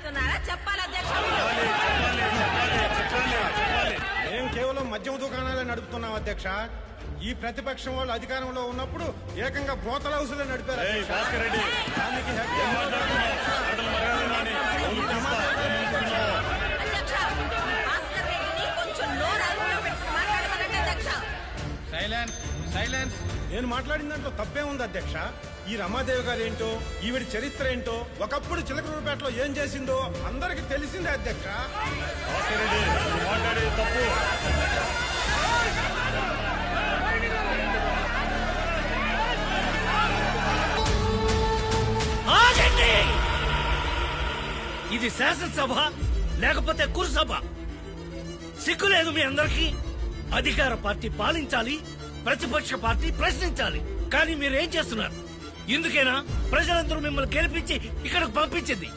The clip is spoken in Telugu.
మాట్లాడుతున్నారా చెప్పాలి అధ్యక్ష. మేము కేవలం మద్యం దుకాణాలే నడుపుతున్నాం అధ్యక్ష. ఈ ప్రతిపక్షం వాళ్ళు అధికారంలో ఉన్నప్పుడు ఏకంగా బ్రోతల హౌసులే నడిపారు. దానికి అధ్యక్ష భాస్కర్ రెడ్డిని కొంచెం నోరు అదుపులో పెట్టుకుని మాట్లాడమనండి అధ్యక్ష. సైలెన్స్. నేను మాట్లాడిన దాంట్లో తప్పే ఉంది అధ్యక్ష. ఈ రమాదేవి గారు ఏంటో, ఈవిడ చరిత్ర ఏంటో, ఒకప్పుడు చిలకలూరుపేటలో ఏం చేసిందో అందరికి తెలిసిందే అధ్యక్ష. తప్పు. ఇది శాసనసభ లేకపోతే కురుసభ? సిగ్గులేదు మీ అందరికీ? అధికార పార్టీ పాలించాలి, ప్రతిపక్ష పార్టీ ప్రశ్నించాలి. కానీ మీరేం చేస్తున్నారు? ఇందుకేనా ప్రజలందరూ మిమ్మల్ని గెలిపించి ఇక్కడికి పంపించింది?